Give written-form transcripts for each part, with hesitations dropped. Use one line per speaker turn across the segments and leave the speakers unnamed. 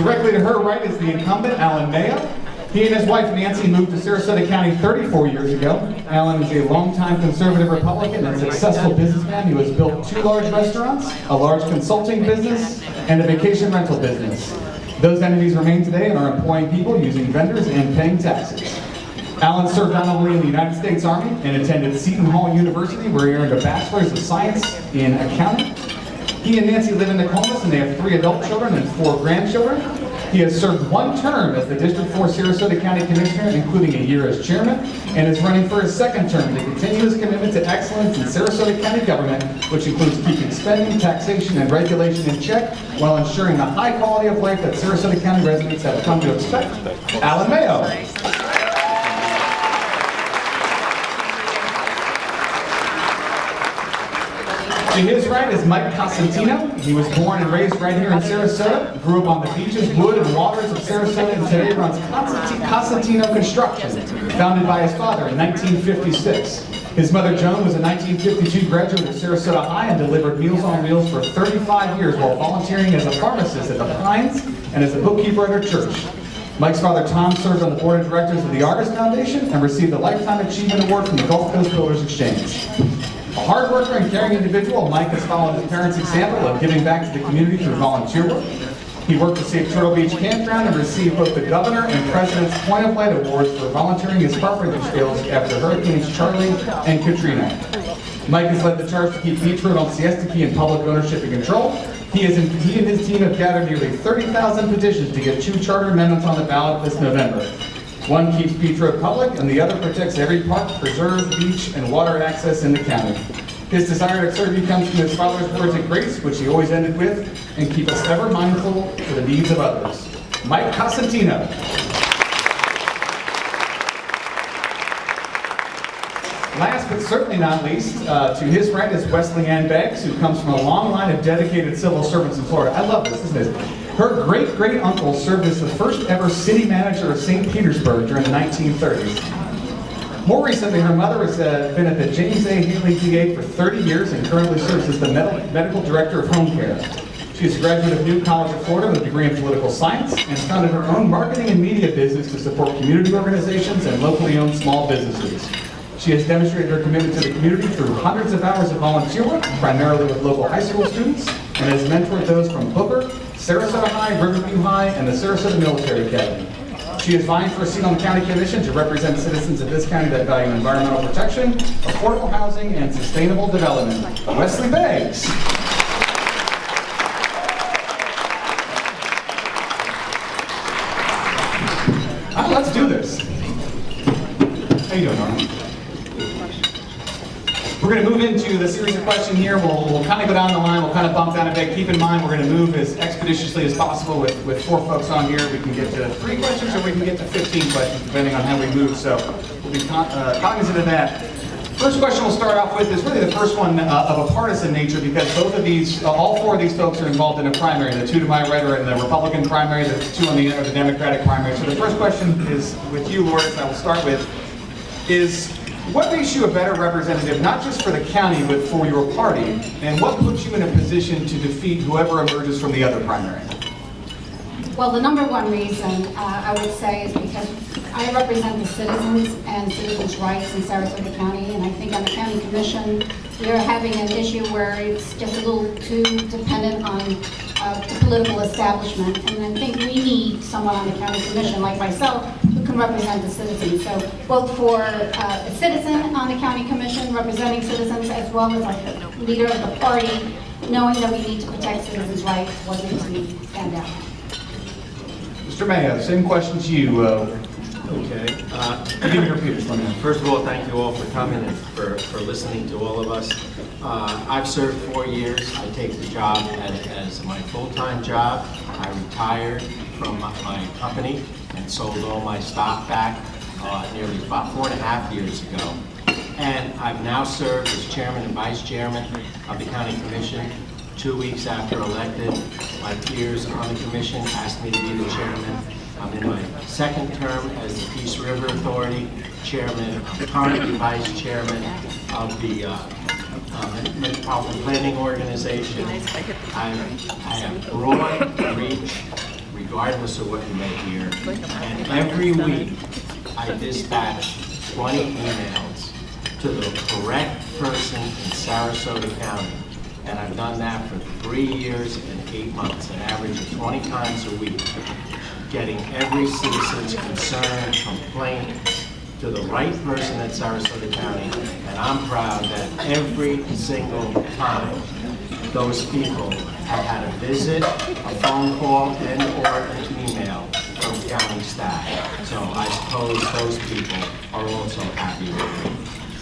Directly to her right is the incumbent, Alan Mayo. He and his wife Nancy moved to Sarasota County 34 years ago. Alan is a longtime conservative Republican and successful businessman who has built 2 large restaurants, a large consulting business, and a vacation rental business. Those entities remain today and are employing people, using vendors, and paying taxes. Alan served honorably in the United States Army and attended Seton Hall University, where he earned a Bachelor's of Science in Accounting. He and Nancy live in Nokomis, and they have 3 adult children and 4 grandchildren. He has served 1 term as the District 4 Sarasota County Commissioner, including a year as chairman, and is running for his 2nd term to continue his commitment to excellence in Sarasota County government, which includes keeping spending, taxation, and regulation in check, while ensuring the high quality of life that Sarasota County residents have come to expect. Alan Mayo. To his right is Mike Cosentino. He was born and raised right here in Sarasota, grew up on the beaches, wood, and waters of Sarasota, and today runs Cosentino Construction, founded by his father in 1956. His mother, Joan, was a 1952 graduate of Sarasota High and delivered Meals on Wheels for 35 years while volunteering as a pharmacist at the Pines and as a bookkeeper at her church. Mike's father, Tom, served on the board of directors of the Artist Foundation and received a Lifetime Achievement Award from the Gulf Coast Builders Exchange. A hard worker and caring individual, Mike has followed his parents' example of giving back to the community through volunteer work. He worked to save Turtle Beach Campground and received both the Governor and President's Point of Light Awards for volunteering his carpentry skills after Hurricanes Charlie and Katrina. Mike has led the charge to keep Beach Road on Siesta Key in public ownership and control. He and his team have gathered nearly 30,000 petitions to get 2 charter amendments on the ballot this November. One keeps Beach Road public, and the other protects every park, preserve, beach, and water access in the county. His desire to serve you comes from his father's words of grace, which he always ended with, and keep us ever mindful for the needs of others. Mike Cosentino. Last but certainly not least, to his right is Wesley Ann Beggs, who comes from a long line of dedicated civil servants in Florida. I love this, isn't it? Her great-great-uncle served as the first ever city manager of St. Petersburg during the 1930s. More recently, her mother has been at the James A. Haley VA for 30 years and currently serves as the medical director of home care. She is a graduate of New College of Florida with a degree in political science and founded her own marketing and media business to support community organizations and locally owned small businesses. She has demonstrated her commitment to the community through hundreds of hours of volunteer work, primarily with local high school students, and has mentored those from Booker, Sarasota High, Riverview High, and the Sarasota Military Academy. She is vying for a seat on the County Commission to represent citizens of this county that value environmental protection, affordable housing, and sustainable development. Wesley Beggs. All right, let's do this. How you doing, Norman? We're going to move into the series of questions here. We'll kind of go down the line. We'll kind of bump down a bit. Keep in mind, we're going to move as expeditiously as possible with 4 folks on here. We can get to 3 questions or we can get to 15 questions, depending on how we move. So we'll be cognizant of that. First question we'll start off with is really the first one of a partisan nature, because both of these, all 4 of these folks are involved in a primary. The 2 to my right are in the Republican primary, the 2 on the other are the Democratic primary. So the first question is with you, Lourdes, I will start with, is what makes you a better representative, not just for the county, but for your party? And what puts you in a position to defeat whoever emerges from the other primary?
Well, the number 1 reason I would say is because I represent the citizens and citizens' rights in Sarasota County, and I think on the County Commission we are having an issue where it's just a little too dependent on the political establishment, and I think we need someone on the County Commission like myself who can represent the citizens. So both for a citizen on the County Commission representing citizens, as well as like the leader of the party, knowing that we need to protect citizens' rights, what makes me stand out.
Mr. Mayo, same question to you.
Okay.
Give me your repeaters.
First of all, thank you all for coming and for listening to all of us. I've served 4 years. I take the job as my full-time job. I retired from my company and sold all my stock back nearly about 4.5 years ago. And I've now served as chairman and vice chairman of the County Commission. 2 weeks after elected, my peers on the commission asked me to be the chairman. I'm in my 2nd term as the Peace River Authority chairman. I'm currently vice chairman of the Metropolitan Planning Organization. I have broad reach, regardless of what you may hear. And every week, I dispatch 20 emails to the correct person in Sarasota County. And I've done that for 3 years and 8 months, an average of 20 times a week, getting every citizen's concern, complaint to the right person at Sarasota County. And I'm proud that every single time those people have had a visit, a phone call, and or an email from county staff. So I suppose those people are also happy with me.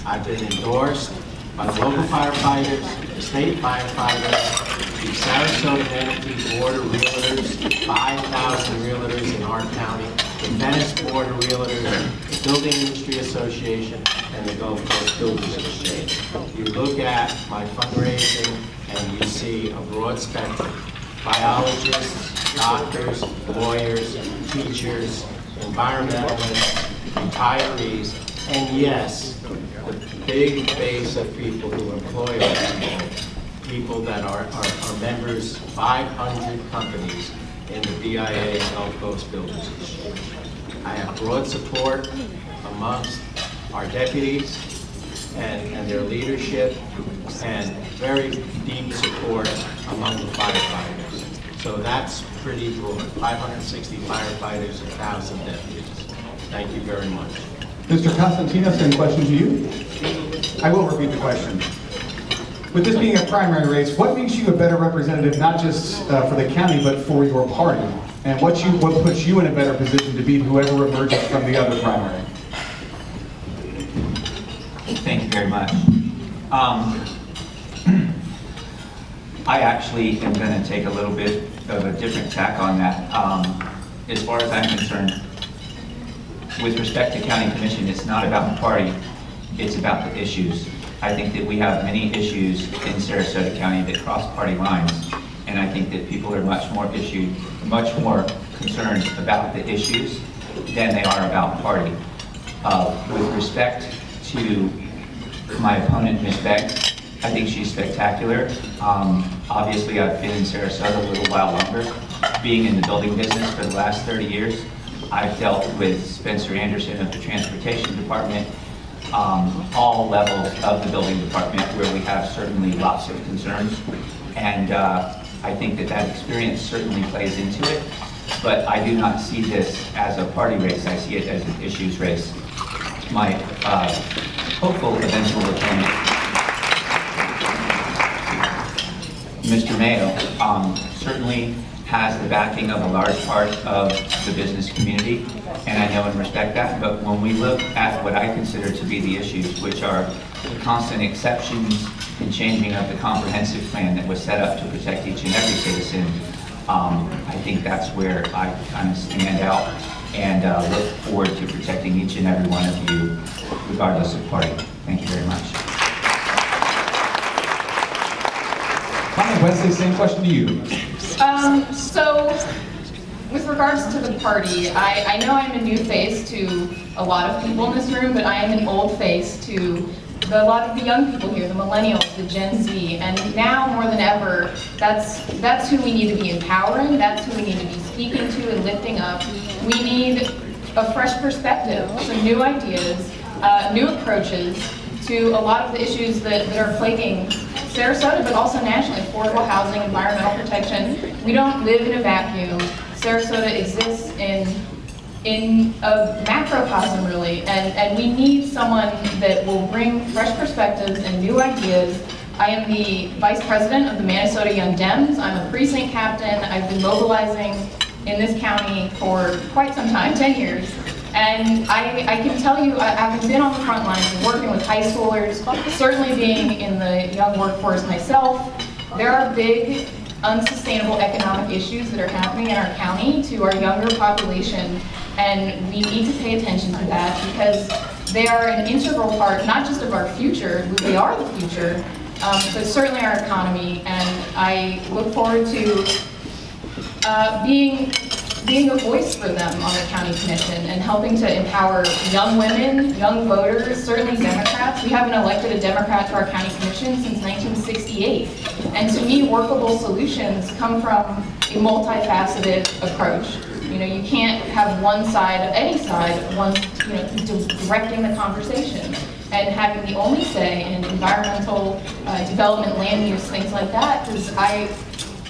I've been endorsed by the local firefighters, the state firefighters, the Sarasota Manatee Board of Realtors, 5,000 realtors in our county, the Venice Board of Realtors, the Building Industry Association, and the Gulf Coast Builders Exchange. You look at my fundraising and you see a broad spectrum. Biologists, doctors, lawyers, teachers, environmentalists, retirees, and yes, the big base of people who employ our people that are members, 500 companies in the BIA Gulf Coast Builders Exchange. I have broad support amongst our deputies and their leadership, and very deep support among the firefighters. So that's pretty broad. 560 firefighters, 1,000 deputies. Thank you very much.
Mr. Costantino, same question to you. I will repeat the question. With this being a primary race, what makes you a better representative, not just for the county, but for your party? And what puts you in a better position to beat whoever emerges from the other primary?
Thank you very much. I actually am going to take a little bit of a different tack on that. As far as I'm concerned, with respect to county commission, it's not about the party, it's about the issues. I think that we have many issues in Sarasota County that cross party lines, and I think that people are much more concerned about the issues than they are about party. With respect to my opponent, Ms. Beck, I think she's spectacular. Obviously, I've been in Sarasota a little while longer. Being in the building business for the last 30 years, I've dealt with Spencer Anderson of the Transportation Department, all levels of the building department where we have certainly lots of concerns. And I think that experience certainly plays into it. But I do not see this as a party race. I see it as an issues race. My hopeful eventual opponent, Mr. Mayo, certainly has the backing of a large part of the business community, and I know and respect that. But when we look at what I consider to be the issues, which are the constant exceptions and changing of the comprehensive plan that was set up to protect each and every citizen, I think that's where I kind of stand out and look forward to protecting each and every one of you, regardless of party. Thank you very much.
Hi, Wesley, same question to you.
So, with regards to the party, I know I'm a new face to a lot of people in this room, but I am an old face to a lot of the young people here, the millennials, the Gen Z, and now more than ever, that's who we need to be empowering, that's who we need to be speaking to and lifting up. We need a fresh perspective, some new ideas, new approaches to a lot of the issues that are plaguing Sarasota, but also nationally: affordable housing, environmental protection. We don't live in a vacuum. Sarasota exists in a macrocosm, really, and we need someone that will bring fresh perspectives and new ideas. I am the vice president of the Minnesota Young Dems. I'm a precinct captain. I've been mobilizing in this county for quite some time, 10 years. And I can tell you, I've been on the front lines and working with high schoolers, certainly being in the young workforce myself. There are big, unsustainable economic issues that are happening in our county to our younger population, and we need to pay attention to that because they are an integral part, not just of our future, they are the future, but certainly our economy. And I look forward to being a voice for them on the county commission and helping to empower young women, young voters, certainly Democrats. We haven't elected a Democrat to our county commission since 1968. And to me, workable solutions come from a multifaceted approach. You know, you can't have one side, any side, directing the conversation and having the only say in environmental development, land use, things like that, because I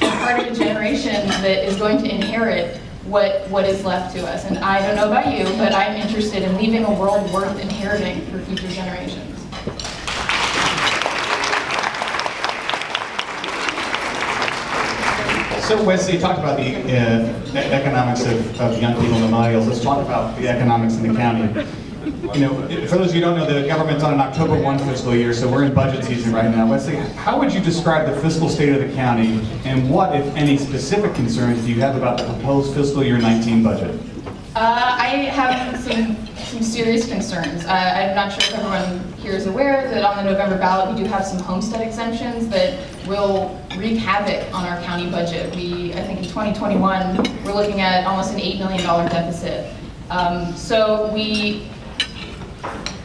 am part of a generation that is going to inherit what is left to us. And I don't know about you, but I'm interested in leaving a world worth inheriting for future generations.
So Wesley, you talked about the economics of young people and the millennials. Let's talk about the economics in the county. You know, for those of you who don't know, the government's on an October 1 fiscal year, so we're in budget season right now. Wesley, how would you describe the fiscal state of the county, and what, if any, specific concerns do you have about the proposed fiscal year 19 budget?
I have some serious concerns. I'm not sure if everyone here is aware that on the November ballot we do have some homestead exemptions that will wreak havoc on our county budget. I think in 2021 we're looking at almost an $8 million deficit. So we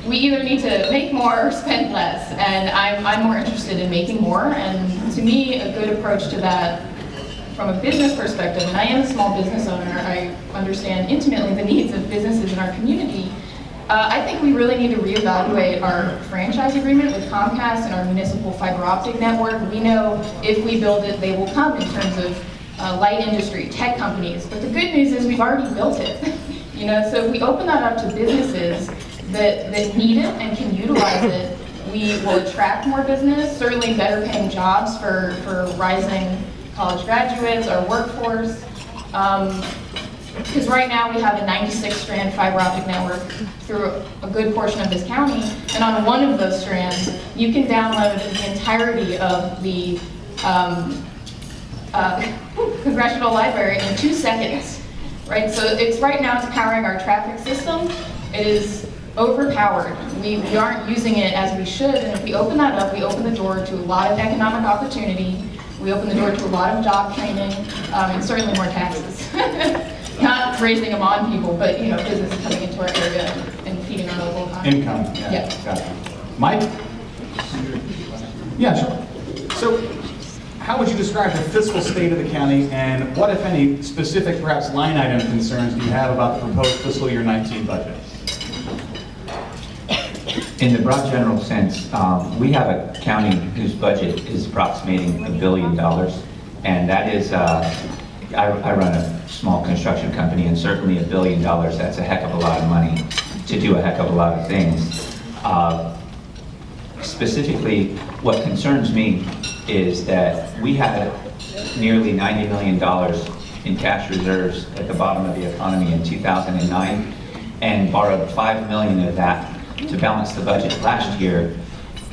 either need to make more or spend less, and I'm more interested in making more. And to me, a good approach to that from a business perspective, and I am a small business owner, I understand intimately the needs of businesses in our community. I think we really need to reevaluate our franchise agreement with Comcast and our municipal fiber optic network. We know if we build it, they will come in terms of light industry, tech companies. But the good news is we've already built it. You know, so if we open that up to businesses that need it and can utilize it, we will attract more business, certainly better paying jobs for rising college graduates, our workforce. Because right now we have a 96-strand fiber optic network through a good portion of this county, and on one of those strands, you can download the entirety of the Congressional Library in 2 seconds, right? So it's right now it's powering our traffic system. It is overpowered. We aren't using it as we should, and if we open that up, we open the door to a lot of economic opportunity. We open the door to a lot of job training, and certainly more taxes. Not raising them on people, but you know, businesses coming into our area and feeding our local economy.
Income, yeah.
Yeah.
Gotcha. Mike? Yeah, sure. So, how would you describe the fiscal state of the county, and what, if any, specific, perhaps line item concerns do you have about the proposed fiscal year 19 budget?
In the broad general sense, we have a county whose budget is approximating $1 billion, and that is, I run a small construction company, and certainly $1 billion, that's a heck of a lot of money to do a heck of a lot of things. Specifically, what concerns me is that we had nearly $90 million in cash reserves at the bottom of the economy in 2009, and borrowed $5 million of that to balance the budget last year.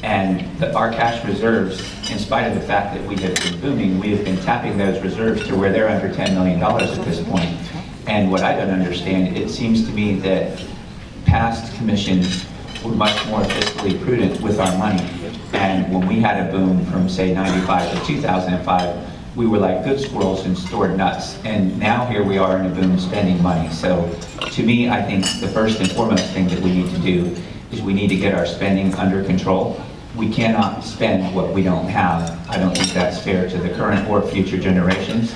And our cash reserves, in spite of the fact that we have been booming, we have been tapping those reserves to where they're under $10 million at this point. And what I don't understand, it seems to me that past commissions were much more fiscally prudent with our money. And when we had a boom from, say, 95 to 2005, we were like good squirrels and stored nuts. And now here we are in a boom spending money. So to me, I think the first and foremost thing that we need to do is we need to get our spending under control. We cannot spend what we don't have. I don't think that's fair to the current or future generations.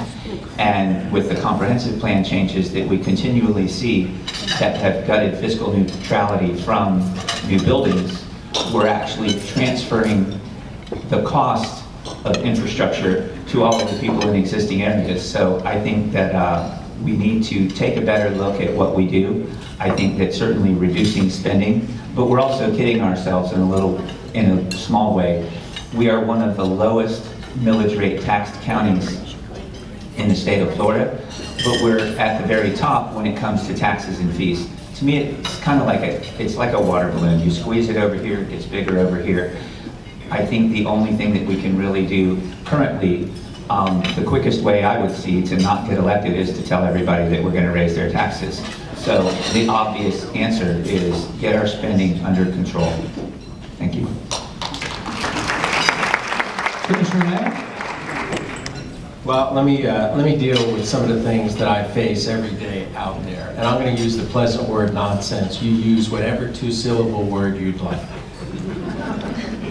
And with the comprehensive plan changes that we continually see that have gutted fiscal neutrality from new buildings, we're actually transferring the cost of infrastructure to all of the people in existing areas. So I think that we need to take a better look at what we do. I think that certainly reducing spending, but we're also kidding ourselves in a small way. We are one of the lowest millage rate taxed counties in the state of Florida, but we're at the very top when it comes to taxes and fees. To me, it's kind of like a water balloon. You squeeze it over here, it gets bigger over here. I think the only thing that we can really do currently, the quickest way I would see to not get elected is to tell everybody that we're going to raise their taxes. So the obvious answer is get our spending under control. Thank you.
Commissioner Mayor?
Well, let me deal with some of the things that I face every day out there. And I'm going to use the pleasant word nonsense. You use whatever two-syllable word you'd like.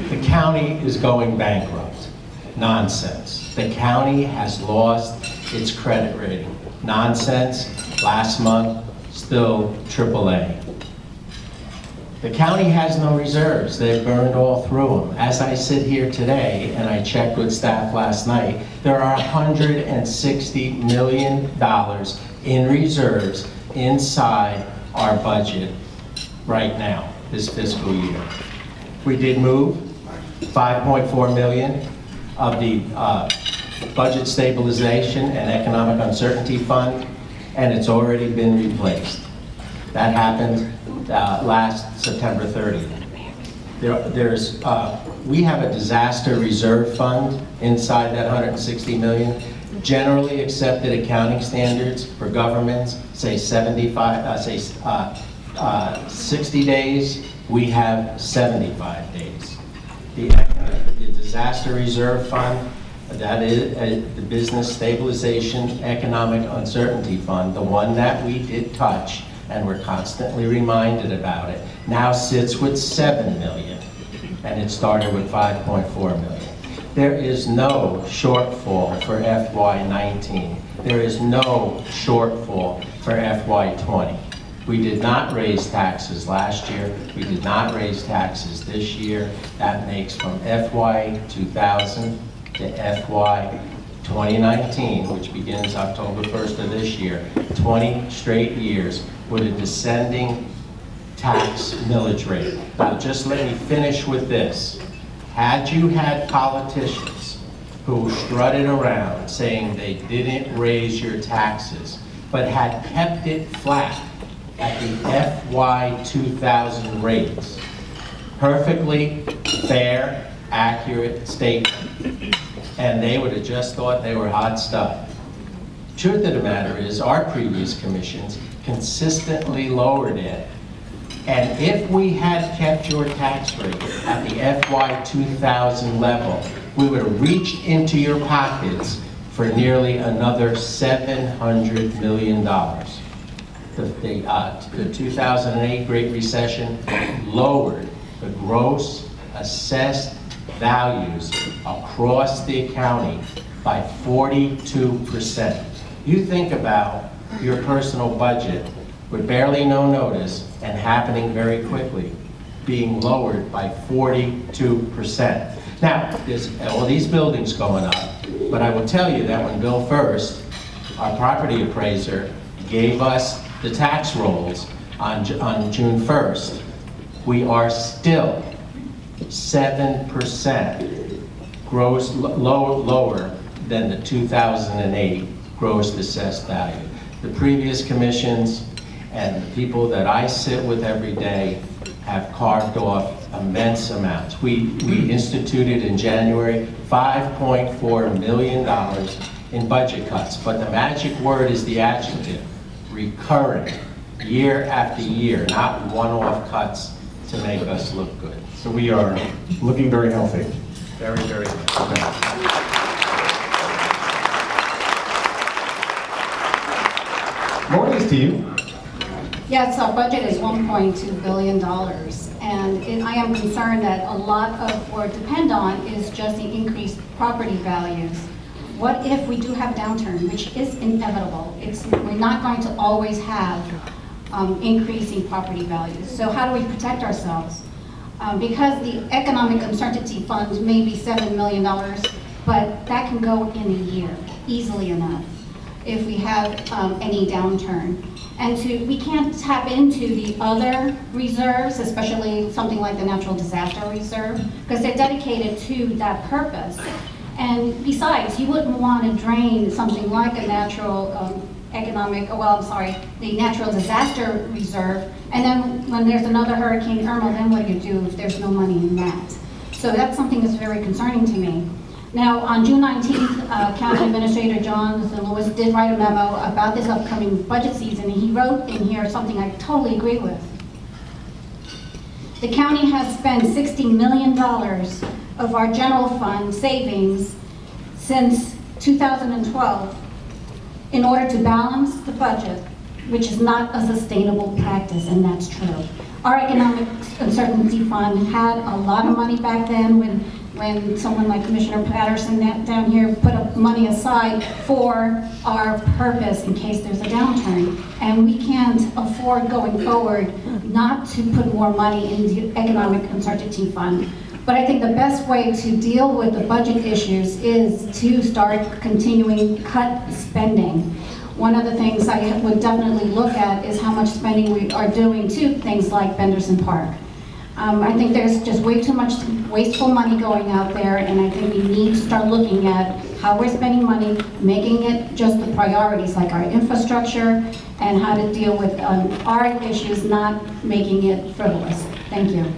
The county is going bankrupt. Nonsense. The county has lost its credit rating. Nonsense. Last month, still AAA. The county has no reserves. They've burned all through them. As I sit here today, and I checked with staff last night, there are $160 million in reserves inside our budget right now, this fiscal year. We did move $5.4 million of the Budget Stabilization and Economic Uncertainty Fund, and it's already been replaced. That happened last September 30th. We have a disaster reserve fund inside that $160 million. Generally accepted accounting standards for governments say 60 days. We have 75 days. The disaster reserve fund, that is the Business Stabilization Economic Uncertainty Fund, the one that we did touch, and we're constantly reminded about it, now sits with $7 million, and it started with $5.4 million. There is no shortfall for FY19. There is no shortfall for FY20. We did not raise taxes last year. We did not raise taxes this year. That makes from FY 2000 to FY 2019, which begins October 1st of this year, 20 straight years with a descending tax millage rate. Now, just let me finish with this. Had you had politicians who strutted around saying they didn't raise your taxes, but had kept it flat at the FY 2000 rates, perfectly fair, accurate statement, and they would have just thought they were hot stuff. Truth of the matter is, our previous commissions consistently lowered it. And if we had kept your tax rate at the FY 2000 level, we would have reached into your pockets for nearly another $700 million. The 2008 Great Recession lowered the gross assessed values across the county by 42%. You think about your personal budget with barely no notice and happening very quickly, being lowered by 42%. Now, there's all these buildings going up, but I will tell you that when Bill First, our property appraiser, gave us the tax rolls on June 1st, we are still 7% gross lower than the 2008 gross assessed value. The previous commissions and the people that I sit with every day have carved off immense amounts. We instituted in January $5.4 million in budget cuts, but the magic word is the adjective, recurring, year after year, not one-off cuts to make us look good.
So we are looking very healthy.
Very, very good.
Lori's to you.
Yes, our budget is $1.2 billion, and I am concerned that a lot of what depend on is just the increased property values. What if we do have a downturn, which is inevitable? We're not going to always have increasing property values. So how do we protect ourselves? Because the Economic Uncertainty Fund may be $7 million, but that can go in a year, easily enough, if we have any downturn. And we can't tap into the other reserves, especially something like the Natural Disaster Reserve, because they're dedicated to that purpose. And besides, you wouldn't want to drain something like a the Natural Disaster Reserve, and then when there's another Hurricane Irma, then what do you do if there's no money in that? So that's something that's very concerning to me. Now, on June 19th, County Administrator Jonathan Lewis did write a memo about this upcoming budget season, and he wrote in here something I totally agree with. The county has spent $60 million of our general fund savings since 2012 in order to balance the budget, which is not a sustainable practice, and that's true. Our Economic Uncertainty Fund had a lot of money back then when when someone like Commissioner Patterson down here put up money aside for our purpose in case there's a downturn. And we can't afford going forward not to put more money in the Economic Uncertainty Fund. But I think the best way to deal with the budget issues is to start continuing cut spending. One of the things I would definitely look at is how much spending we are doing to things like Benderson Park. I think there's just way too much wasteful money going out there, and I think we need to start looking at how we're spending money, making it just the priorities like our infrastructure and how to deal with our issues, not making it frivolous. Thank you.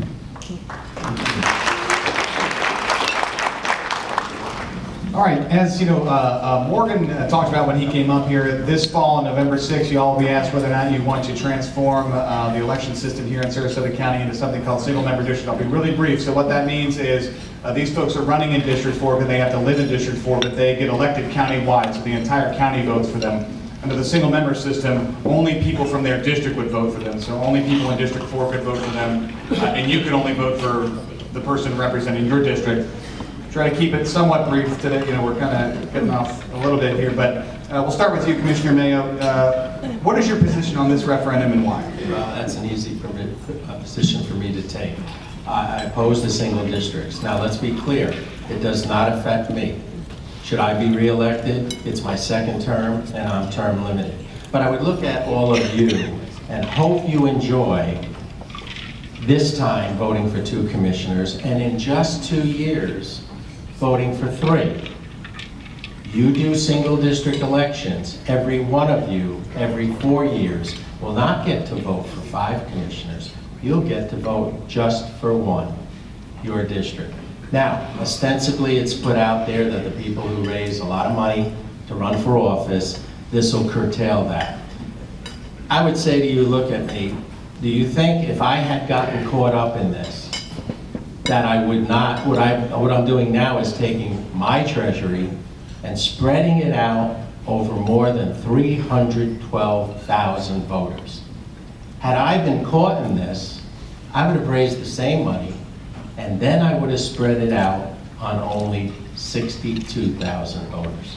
All right, as you know, Morgan talked about when he came up here this fall on November 6th, you all will be asked whether or not you want to transform the election system here in Sarasota County into something called single-member district. I'll be really brief. So what that means is these folks are running in District 4, but they have to live in District 4, but they get elected county-wide, so the entire county votes for them. Under the single-member system, only people from their district would vote for them, so only people in District 4 could vote for them, and you could only vote for the person representing your district. Try to keep it somewhat brief today. You know, we're kind of getting off a little bit here, but we'll start with you, Commissioner Mayo. What is your position on this referendum and why?
That's an easy position for me to take. I oppose the single districts. Now, let's be clear. It does not affect me. Should I be reelected? It's my second term, and I'm term limited. But I would look at all of you and hope you enjoy this time voting for 2 commissioners, and in just 2 years, voting for 3. You do single district elections, every one of you, every 4 years, will not get to vote for 5 commissioners. You'll get to vote just for 1, your district. Now, ostensibly it's put out there that the people who raise a lot of money to run for office, this will curtail that. I would say to you, look at me, do you think if I had gotten caught up in this, that I would not, what I'm doing now is taking my treasury and spreading it out over more than 312,000 voters. Had I been caught in this, I would have raised the same money, and then I would have spread it out on only 62,000 voters.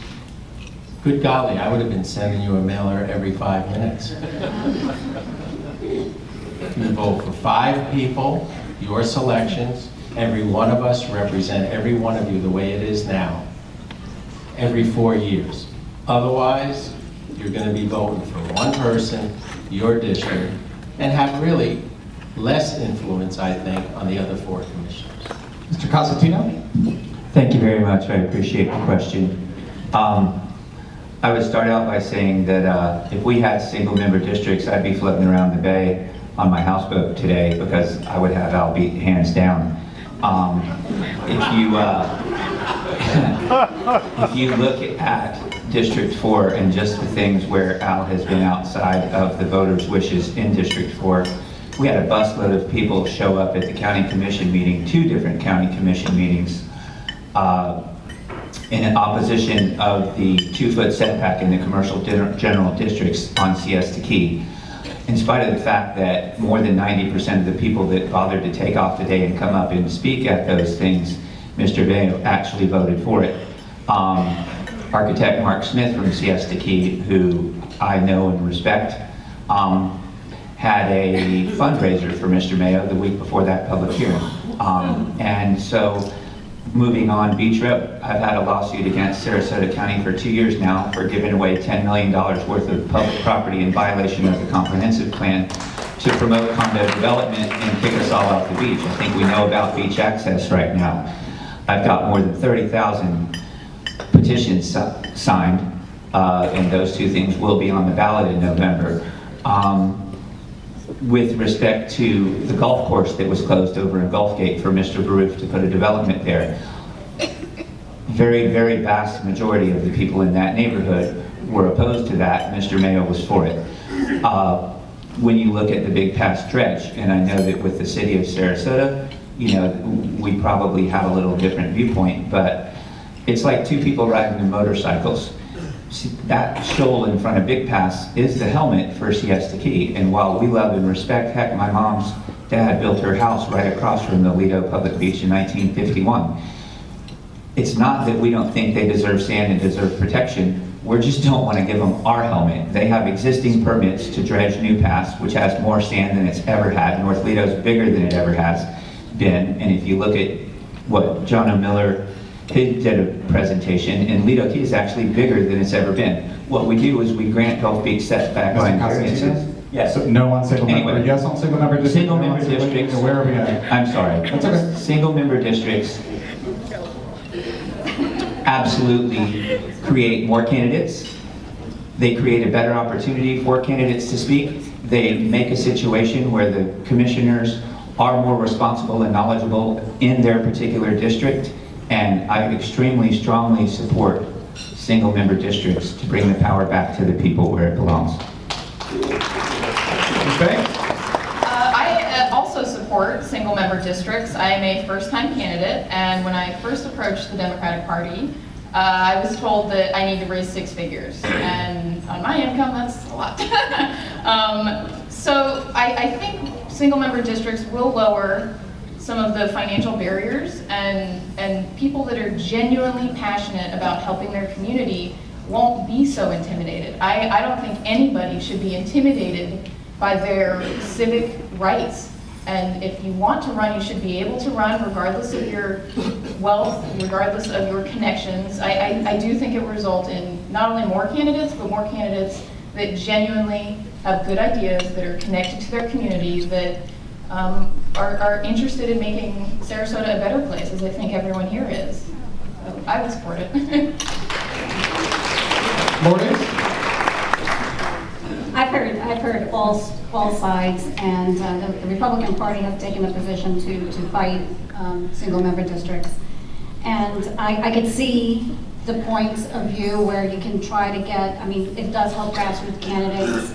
Good golly, I would have been sending you a mailer every 5 minutes. You vote for 5 people, your selections. Every one of us represent every one of you the way it is now, every 4 years. Otherwise, you're going to be voting for 1 person, your district, and have really less influence, I think, on the other 4 commissioners.
Mr. Cosentino?
Thank you very much. I appreciate the question. I would start out by saying that if we had single-member districts, I'd be floating around the bay on my houseboat today because I would have Al beat hands down. If you look at District 4 and just the things where Al has been outside of the voters' wishes in District 4, we had a busload of people show up at the county commission meeting, 2 different county commission meetings, in opposition of the 2-foot setback in the commercial general districts on Siesta Key. In spite of the fact that more than 90% of the people that bothered to take off today and come up and speak at those things, Mr. Mayo actually voted for it. Architect Mark Smith from Siesta Key, who I know and respect, had a fundraiser for Mr. Mayo the week before that public hearing. And so, moving on, Beach Road. I've had a lawsuit against Sarasota County for 2 years now for giving away $10 million worth of public property in violation of the comprehensive plan to promote condo development and kick us all off the beach. I think we know about beach access right now. I've got more than 30,000 petitions signed, and those 2 things will be on the ballot in November. With respect to the golf course that was closed over in Gulfgate for Mr. Baroof to put a development there, very, very vast majority of the people in that neighborhood were opposed to that. Mr. Mayo was for it. When you look at the Big Pass dredge, and I know that with the city of Sarasota, you know, we probably have a little different viewpoint, but it's like 2 people riding in motorcycles. That shoal in front of Big Pass is the helmet for Siesta Key, and while we love and respect, heck, my mom's dad built her house right across from the Lido Public Beach in 1951. it's not that we don't think they deserve sand and deserve protection. We just don't want to give them our helmet. They have existing permits to dredge New Pass, which has more sand than it's ever had. North Lido's bigger than it ever has been. And if you look at what John O'Miller, he did a presentation, and Lido Key is actually bigger than it's ever been. What we do is we grant Gulf Beach setback line variances. Yes.
So no on single member,
Anyway.
yes on single member districts?
Single
no on
member
single-
districts.
Where are we at?
I'm sorry.
That's okay.
Single member districts absolutely create more candidates. They create a better opportunity for candidates to speak. They make a situation where the commissioners are more responsible and knowledgeable in their particular district. And I extremely strongly support single member districts to bring the power back to the people where it belongs.
Ms. Banks?
I also support single-member districts. I am a first-time candidate, and when I first approached the Democratic Party, I was told that I need to raise 6 figures, and on my income, that's a lot. So I think single-member districts will lower some of the financial barriers, and people that are genuinely passionate about helping their community won't be so intimidated. I don't think anybody should be intimidated by their civic rights. And if you want to run, you should be able to run regardless of your wealth, regardless of your connections. I do think it will result in not only more candidates, but more candidates that genuinely have good ideas, that are connected to their community, that are interested in making Sarasota a better place, as I think everyone here is. So I would support it.
Lourdes?
I've heard all sides, and the Republican Party has taken a position to fight single-member districts. And I could see the points of view where you can try to get, I mean, it does help grassroots candidates.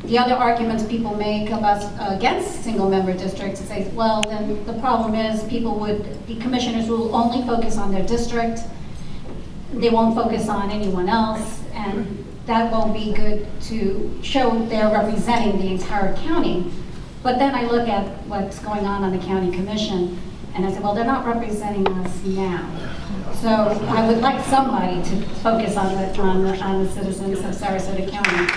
The other arguments people make against single-member districts is say, well, then the problem is people would be commissioners who will only focus on their district. They won't focus on anyone else, and that won't be good to show they're representing the entire county. But then I look at what's going on the county commission, and I say, well, they're not representing us now. So I would like somebody to focus on the citizens of Sarasota County.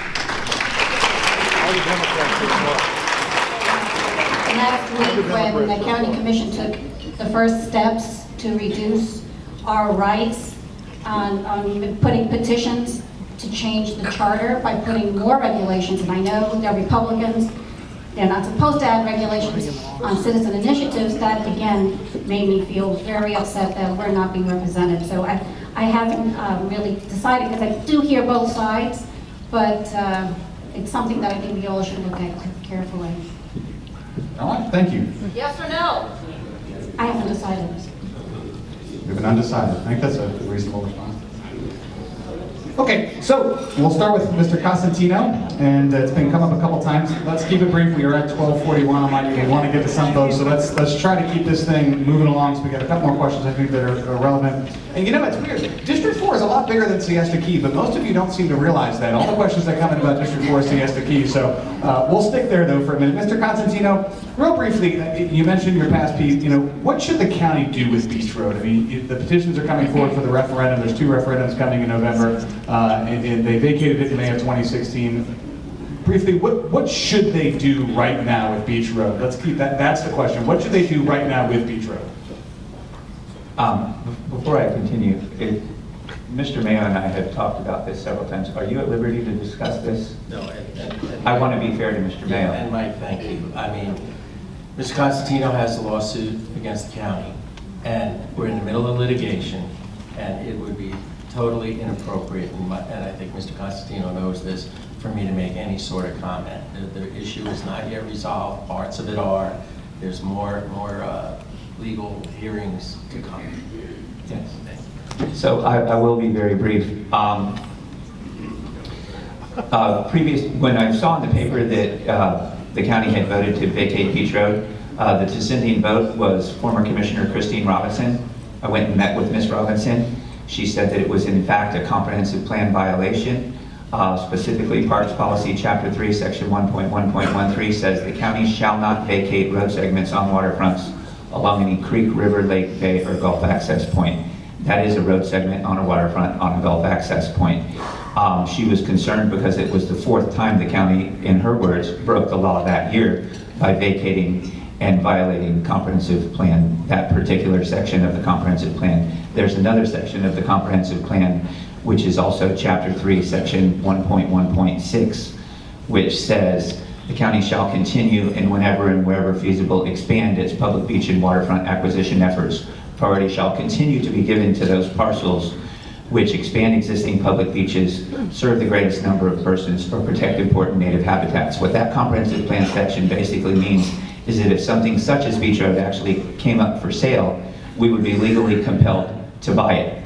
Last week, when the county commission took the first steps to reduce our rights on even putting petitions to change the charter by putting more regulations, and I know they're Republicans, they're not supposed to add regulations on citizen initiatives. That again made me feel very upset that we're not being represented. So I haven't really decided, because I do hear both sides, but it's something that I think we all should look at carefully.
All right, thank you.
Yes or no?
I haven't decided.
We've been undecided. I think that's a reasonable response. Okay, so we'll start with Mr. Cosentino, and it's been come up a couple times. Let's keep it brief. We are at 12:41. We want to get to some folks, so let's try to keep this thing moving along. So we got a couple more questions I think that are relevant. And you know, it's weird. District 4 is a lot bigger than Siesta Key, but most of you don't seem to realize that. All the questions that come in about District 4 is Siesta Key, so we'll stick there though for a minute. Mr. Cosentino, real briefly, you mentioned your past piece. You know, what should the county do with Beach Road? I mean, the petitions are coming forward for the referendum. There's 2 referendums coming in November. And they vacated it in May of 2016. Briefly, what should they do right now with Beach Road? Let's keep that, that's the question. What should they do right now with Beach Road?
Before I continue, Mr. Mayo and I have talked about this several times. Are you at liberty to discuss this?
No,
I want to be fair to Mr. Mayo.
And Mike, thank you. I mean, Mr. Constantino has a lawsuit against the county, and we're in the middle of litigation, and it would be totally inappropriate, and I think Mr. Constantino knows this, for me to make any sort of comment. The issue is not yet resolved. Parts of it are. There's more legal hearings to come.
Yes. So I will be very brief. When I saw in the paper that the county had voted to vacate Beach Road, the dissenting vote was former Commissioner Christine Robinson. I went and met with Ms. Robinson. She said that it was in fact a comprehensive plan violation. Specifically, Parks Policy Chapter 3, Section 1.1.13 says the county shall not vacate road segments on waterfronts along any creek, river, lake, bay, or Gulf access point. That is a road segment on a waterfront on a Gulf access point. She was concerned because it was the 4th time the county, in her words, broke the law that year by vacating and violating the comprehensive plan, that particular section of the comprehensive plan. There's another section of the comprehensive plan, which is also chapter 3, section 1.1.6, which says the county shall continue and whenever and wherever feasible expand its public beach and waterfront acquisition efforts. Priority shall continue to be given to those parcels which expand existing public beaches, serve the greatest number of persons, or protect important native habitats. What that comprehensive plan section basically means is that if something such as Beach Road actually came up for sale, we would be legally compelled to buy it.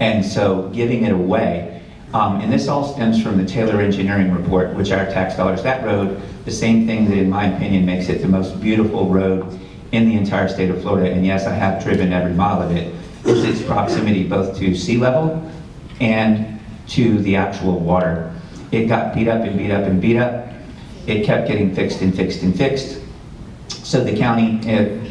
And so giving it away, and this all stems from the Taylor Engineering Report, which our tax dollars, that road, the same thing that in my opinion makes it the most beautiful road in the entire state of Florida, and yes, I have driven every mile of it, is its proximity both to sea level and to the actual water. It got beat up and beat up and beat up. It kept getting fixed and fixed and fixed. So the county,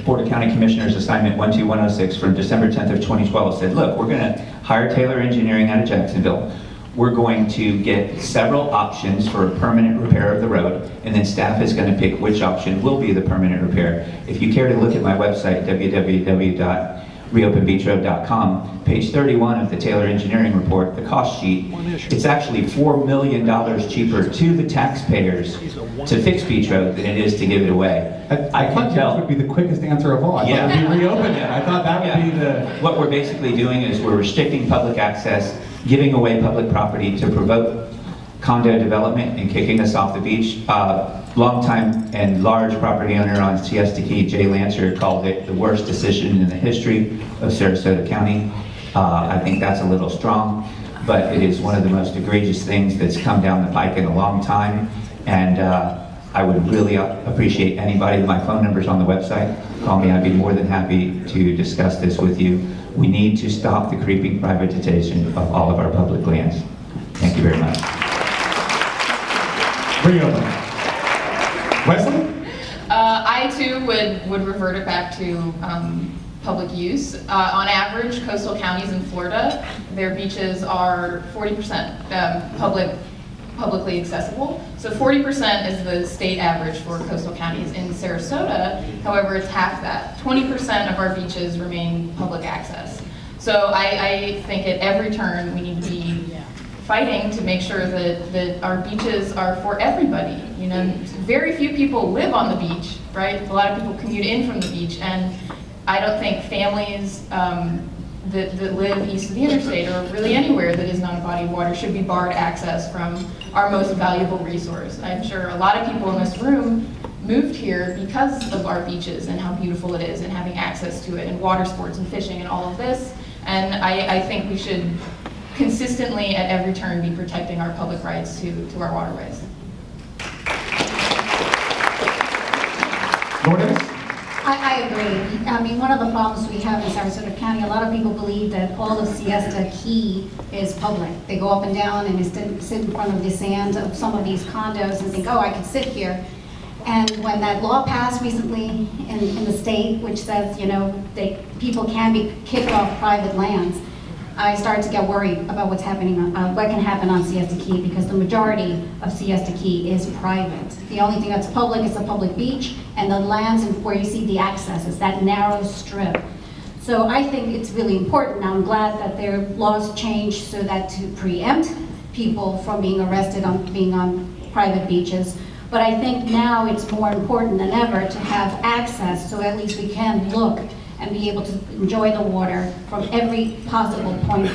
Board of County Commissioners Assignment 12106 from December 10th of 2012 said, look, we're gonna hire Taylor Engineering out of Jacksonville. We're going to get several options for a permanent repair of the road, and then staff is gonna pick which option will be the permanent repair. If you care to look at my website, www.reopenbeachroad.com, page 31 of the Taylor Engineering Report, the cost sheet, it's actually $4 million cheaper to the taxpayers to fix Beach Road than it is to give it away.
I thought that would be the quickest answer of all. I thought it would be reopen it. I thought that would be the...
What we're basically doing is we're restricting public access, giving away public property to provoke condo development and kicking us off the beach. Longtime and large property owner on Siesta Key, Jay Lancer, called it the worst decision in the history of Sarasota County. I think that's a little strong, but it is one of the most egregious things that's come down the pike in a long time. And I would really appreciate anybody, my phone number's on the website, call me, I'd be more than happy to discuss this with you. We need to stop the creeping privatization of all of our public lands. Thank you very much.
Reopen. Wesley?
I too would revert it back to public use. On average, coastal counties in Florida, their beaches are 40% publicly accessible. So 40% is the state average for coastal counties. In Sarasota, however, it's half that. 20% of our beaches remain public access. So I think at every turn we need to be fighting to make sure that our beaches are for everybody. You know, very few people live on the beach, right? A lot of people commute in from the beach, and I don't think families that live east of the interstate or really anywhere that is not a body of water should be barred access from our most valuable resource. I'm sure a lot of people in this room moved here because of our beaches and how beautiful it is and having access to it and water sports and fishing and all of this. And I think we should consistently at every turn be protecting our public rights to our waterways.
Lourdes?
I agree. I mean, one of the problems we have in Sarasota County, a lot of people believe that all of Siesta Key is public. They go up and down and sit in front of the sand of some of these condos and think, oh, I could sit here. And when that law passed recently in the state, which says, you know, people can be kicked off private lands, I started to get worried about what's happening, what can happen on Siesta Key, because the majority of Siesta Key is private. The only thing that's public is the public beach and the lands where you see the access is that narrow strip. So I think it's really important. Now I'm glad that their laws changed so that to preempt people from being arrested on being on private beaches. But I think now it's more important than ever to have access so at least we can look and be able to enjoy the water from every possible point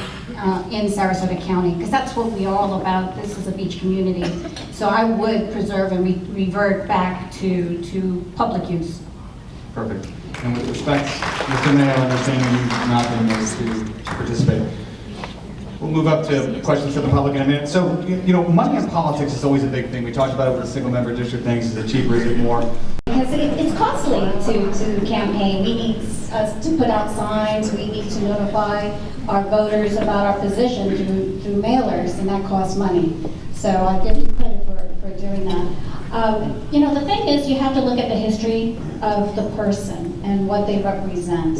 in Sarasota County, because that's what we are all about. This is a beach community. So I would preserve and revert back to public use.
Perfect. And with respect, Mr. Mayor, understanding you not being able to participate, we'll move up to questions for the public in a minute. So, you know, money in politics is always a big thing. We talked about it with the single-member district things. Is it cheaper? Is it more?
Because it's costly to campaign. We need to put out signs. We need to notify our voters about our position through mailers, and that costs money. So I give you credit for doing that. You know, the thing is, you have to look at the history of the person and what they represent.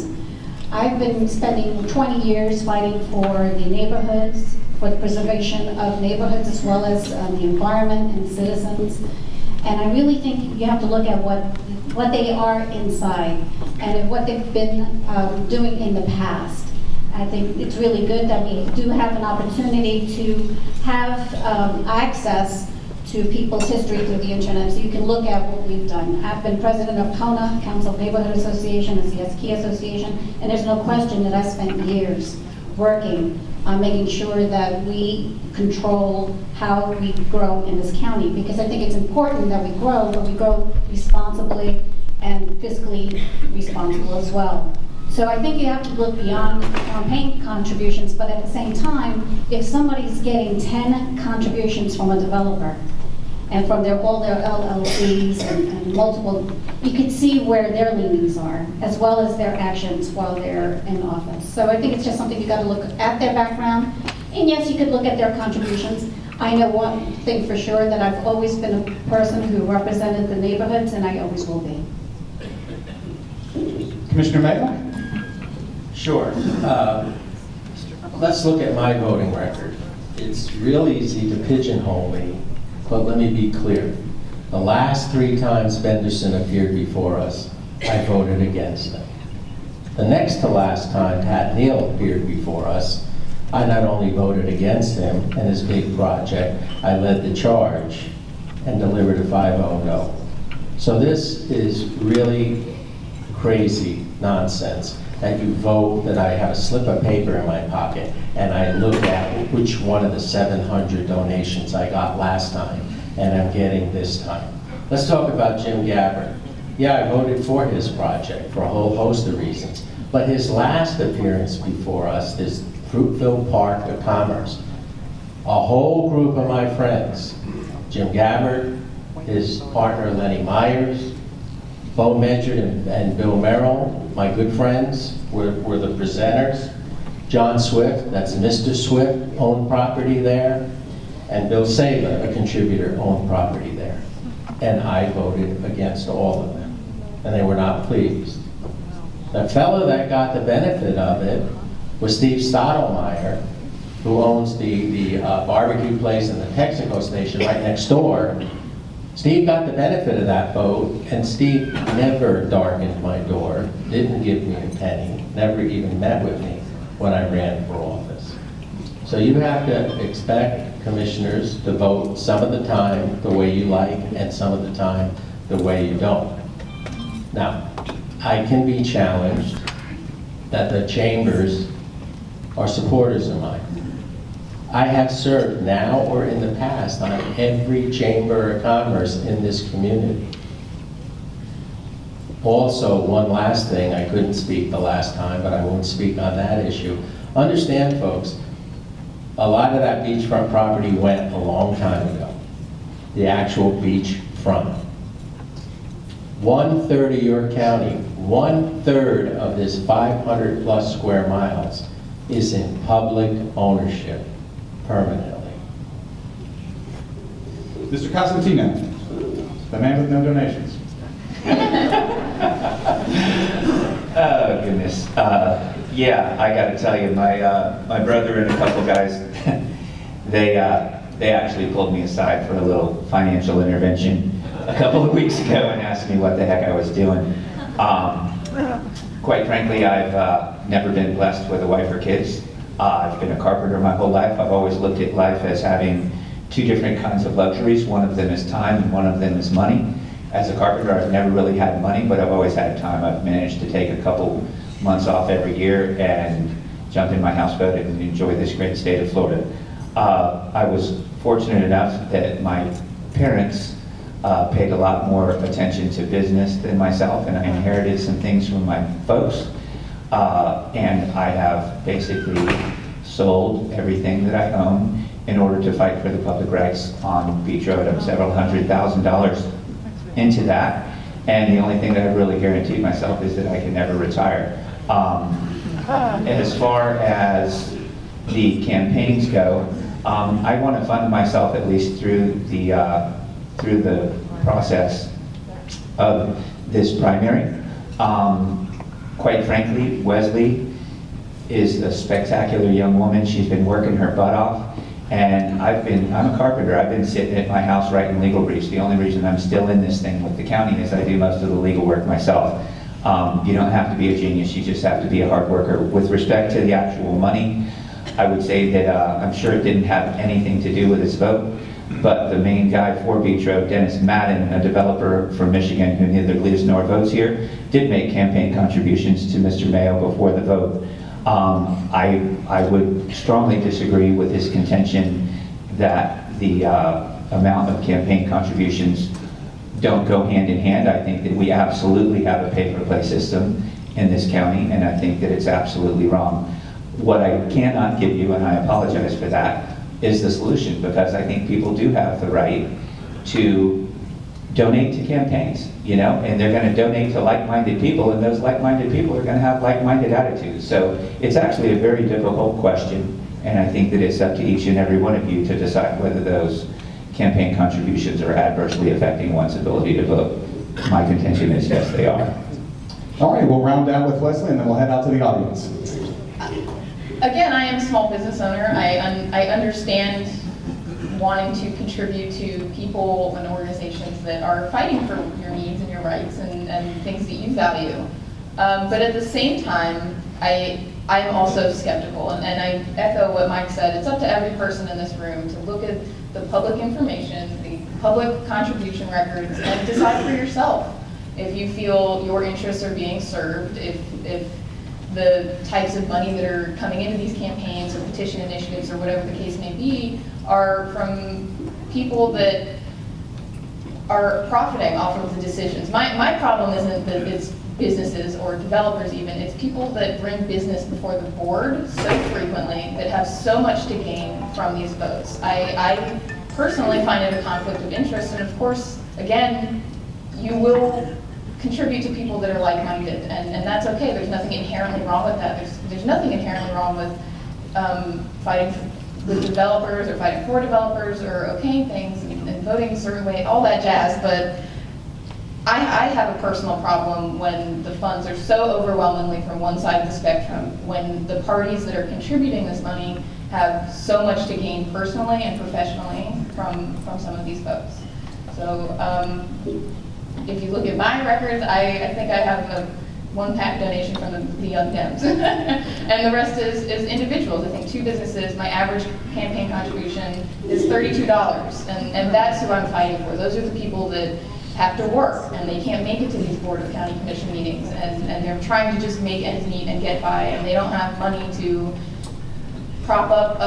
I've been spending 20 years fighting for the neighborhoods, for the preservation of neighborhoods as well as the environment and citizens. And I really think you have to look at what they are inside and what they've been doing in the past. I think it's really good that we do have an opportunity to have access to people's history through the internet, so you can look at what we've done. I've been president of CONA, Council of Neighborhood Association, the Ski Association, and there's no question that I spent years working on making sure that we control how we grow in this county, because I think it's important that we grow, but we grow responsibly and fiscally responsible as well. So I think you have to look beyond campaign contributions, but at the same time, if somebody's getting 10 contributions from a developer, and from all their LLCs and multiple, you can see where their leanings are, as well as their actions while they're in office. So I think it's just something you got to look at their background. And yes, you could look at their contributions. I know one thing for sure, that I've always been a person who represented the neighborhoods, and I always will be.
Commissioner Mayo?
Sure. Let's look at my voting record. It's real easy to pigeonhole me, but let me be clear. The last 3 times Benderson appeared before us, I voted against him. The next to last time Pat Neal appeared before us, I not only voted against him and his big project, I led the charge and delivered a 5-0 no. So this is really crazy nonsense that you vote, that I have a slip of paper in my pocket and I look at which one of the 700 donations I got last time and I'm getting this time. Let's talk about Jim Gabbard. Yeah, I voted for his project for a whole host of reasons, but his last appearance before us, this Fruitville Park of Commerce, a whole group of my friends, Jim Gabbard, his partner Lenny Myers, Bo Medjord and Bill Merrill, my good friends, were the presenters. John Swift, that's Mr. Swift, owned property there. And Bill Saylor, a contributor, owned property there. And I voted against all of them. And they were not pleased. The fellow that got the benefit of it was Steve Stottlemyre, who owns the barbecue place and the Texaco station right next door. Steve got the benefit of that vote, and Steve never darkened my door, didn't give me a penny, never even met with me when I ran for office. So you have to expect commissioners to vote some of the time the way you like and some of the time the way you don't. Now, I can be challenged that the chambers are supporters of mine. I have served now or in the past on every chamber of commerce in this community. Also, one last thing, I couldn't speak the last time, but I won't speak on that issue. Understand, folks, a lot of that beachfront property went a long time ago. The actual beachfront. 1/3 of your county, 1/3 of this 500+ square miles is in public ownership permanently.
Mr. Cosentino, the man with no donations.
Oh, goodness. Yeah, I got to tell you, my brother and a couple guys, they actually pulled me aside for a little financial intervention a couple of weeks ago and asked me what the heck I was doing. Quite frankly, I've never been blessed with a wife or kids. I've been a carpenter my whole life. I've always looked at life as having 2 different kinds of luxuries. One of them is time and one of them is money. As a carpenter, I've never really had money, but I've always had time. I've managed to take a couple months off every year and jump in my houseboat and enjoy this great state of Florida. I was fortunate enough that my parents paid a lot more attention to business than myself, and I inherited some things from my folks. And I have basically sold everything that I own in order to fight for the public rights on Beach Road. I'm several $100,000 into that, and the only thing that I've really guaranteed myself is that I can never retire. As far as the campaigns go, I want to fund myself at least through the process of this primary. Quite frankly, Wesley is a spectacular young woman. She's been working her butt off. And I'm a carpenter. I've been sitting at my house writing legal briefs. The only reason I'm still in this thing with the county is I do most of the legal work myself. You don't have to be a genius, you just have to be a hard worker. With respect to the actual money, I would say that I'm sure it didn't have anything to do with this vote, but the main guy for Beach Road, Dennis Madden, a developer from Michigan who neither lives nor votes here, did make campaign contributions to Mr. Mayo before the vote. I would strongly disagree with his contention that the amount of campaign contributions don't go hand in hand. I think that we absolutely have a pay-for-play system in this county, and I think that it's absolutely wrong. What I cannot give you, and I apologize for that, is the solution, because I think people do have the right to donate to campaigns, you know, and they're going to donate to like-minded people, and those like-minded people are going to have like-minded attitudes. So it's actually a very difficult question, and I think that it's up to each and every one of you to decide whether those campaign contributions are adversely affecting one's ability to vote. My contention is yes, they are.
All right, we'll round down with Leslie, and then we'll head out to the audience.
Again, I am a small business owner. I understand wanting to contribute to people and organizations that are fighting for your needs and your rights and things that you value. But at the same time, I am also skeptical, and I echo what Mike said. It's up to every person in this room to look at the public information, the public contribution records, and decide for yourself if you feel your interests are being served, if the types of money that are coming into these campaigns or petition initiatives or whatever the case may be are from people that are profiting off of the decisions. My problem isn't that it's businesses or developers even, it's people that bring business before the board so frequently that have so much to gain from these votes. I personally find it a conflict of interest, and of course, again, you will contribute to people that are like-minded, and that's okay. There's nothing inherently wrong with that. There's nothing inherently wrong with fighting with developers or fighting for developers or okaying things and voting a certain way, all that jazz, but I have a personal problem when the funds are so overwhelmingly from one side of the spectrum, when the parties that are contributing this money have so much to gain personally and professionally from some of these votes. So if you look at my records, I think I have a one-pack donation from the Young Dems. And the rest is individuals. I think 2 businesses, my average campaign contribution is $32. And that's who I'm fighting for. Those are the people that have to work, and they can't make it to these Board of County Commission meetings, and they're trying to just make ends meet and get by, and they don't have money to prop up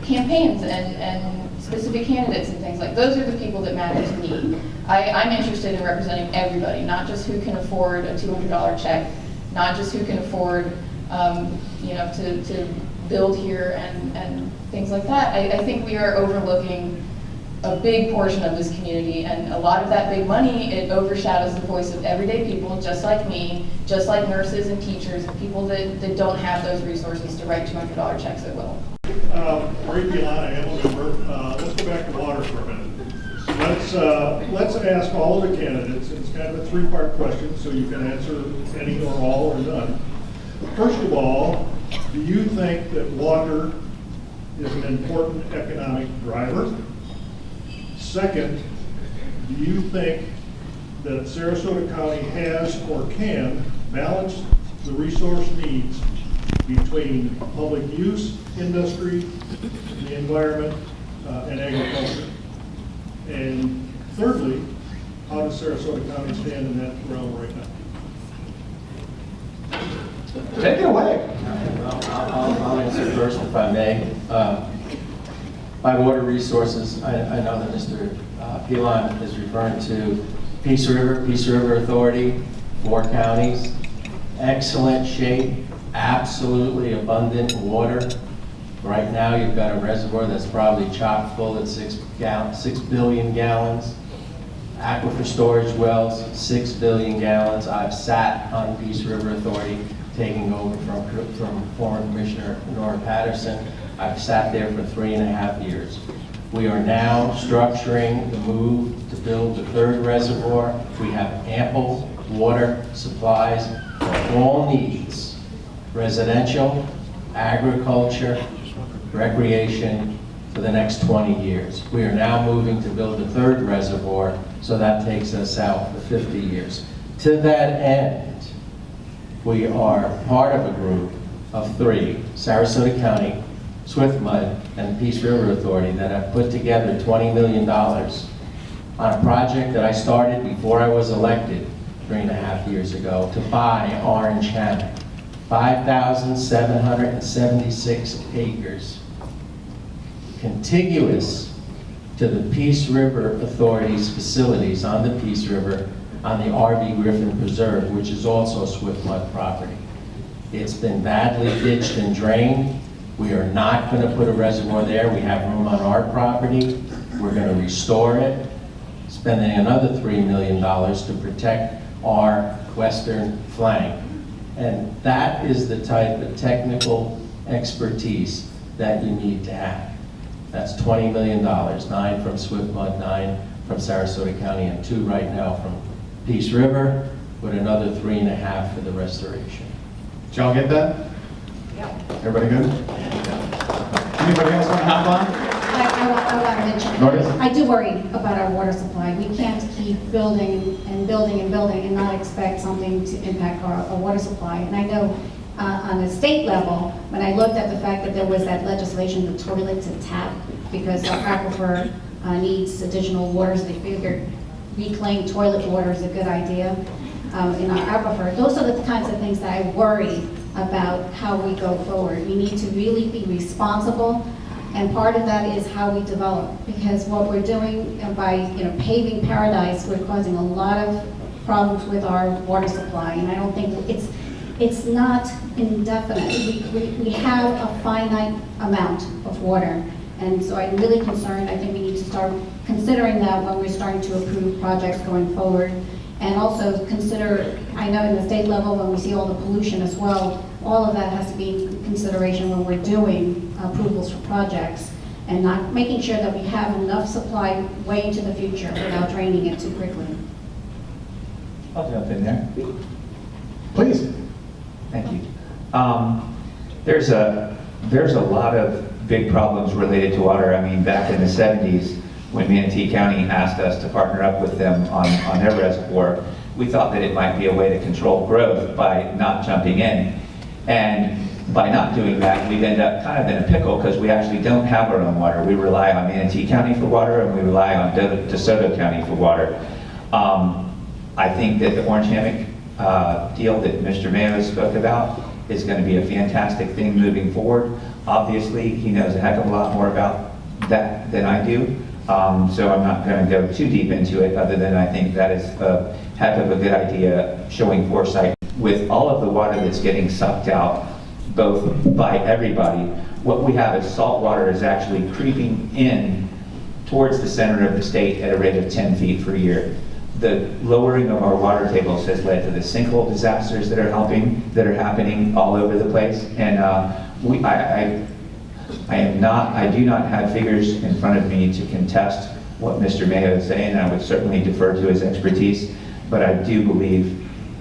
campaigns and specific candidates and things like. Those are the people that matter to me. I'm interested in representing everybody, not just who can afford a $200 check, not just who can afford to build here and things like that. I think we are overlooking a big portion of this community, and a lot of that big money, it overshadows the voice of everyday people just like me, just like nurses and teachers, and people that don't have those resources to write $200 checks at will.
Briefly, I am a member. Let's go back to water for a minute. Let's ask all of the candidates. It's kind of a 3-part question, so you can answer any or all or none. First of all, do you think that water is an important economic driver? Second, do you think that Sarasota County has or can balance the resource needs between public use, industry, the environment, and agriculture? And thirdly, how does Sarasota County stand in that realm right now?
Take it away.
I'll answer first if I may. By water resources, I know that Mr. Pilon is referring to Peace River Authority, 4 counties, excellent shape, absolutely abundant water. Right now, you've got a reservoir that's probably chock full at 6 billion gallons. Aquifer storage wells, 6 billion gallons. I've sat on Peace River Authority, taking over from former Commissioner Nora Patterson. I've sat there for 3.5 years. We are now structuring the move to build the 3rd reservoir. We have ample water supplies for all needs, residential, agriculture, recreation, for the next 20 years. We are now moving to build a third reservoir, so that takes us out for 50 years. To that end, we are part of a group of 3, Sarasota County, Swiftmud, and the Peace River Authority, that have put together $20 million on a project that I started before I was elected 3.5 years ago to buy Orange Hammock, 5,776 acres, contiguous to the Peace River Authority's facilities on the Peace River on the R.B. Griffin Preserve, which is also Swiftmud property. It's been badly ditched and drained. We are not going to put a reservoir there. We have room on our property. We're going to restore it, spending another $3 million to protect our western flank. And that is the type of technical expertise that you need to have. That's $20 million, 9 from Swiftmud, 9 from Sarasota County, and 2 right now from Peace River, with another 3.5 for the restoration.
Did y'all get that?
Yeah.
Everybody good? Anybody else want to hop on?
I want to mention,
Notice?
I do worry about our water supply. We can't keep building and building and building and not expect something to impact our water supply. And I know on a state level, when I looked at the fact that there was that legislation, the toilet to tap, because our aquifer needs additional waters, they figured reclaimed toilet water is a good idea in our aquifer. Those are the kinds of things that I worry about how we go forward. We need to really be responsible, and part of that is how we develop, because what we're doing by paving paradise, we're causing a lot of problems with our water supply, and I don't think it's not indefinite. We have a finite amount of water, and so I'm really concerned. I think we need to start considering that when we're starting to approve projects going forward. And also consider, I know in the state level, when we see all the pollution as well, all of that has to be in consideration when we're doing approvals for projects, and not making sure that we have enough supply way into the future without draining it too quickly.
I'll jump in there.
Please.
Thank you. There's a lot of big problems related to water. I mean, back in the 70s, when Manatee County asked us to partner up with them on their reservoir, we thought that it might be a way to control growth by not jumping in. And by not doing that, we'd end up kind of in a pickle, because we actually don't have our own water. We rely on Manatee County for water, and we rely on DeSoto County for water. I think that the Orange Hammock deal that Mr. Mayo spoke about is going to be a fantastic thing moving forward. Obviously, he knows a heck of a lot more about that than I do. So I'm not going to go too deep into it, other than I think that is a heck of a good idea, showing foresight. With all of the water that's getting sucked out, both by everybody, what we have is salt water is actually creeping in towards the center of the state at a rate of 10 feet per year. The lowering of our water tables has led to the sinkhole disasters that are happening all over the place. And I do not have figures in front of me to contest what Mr. Mayo is saying. I would certainly defer to his expertise, but I do believe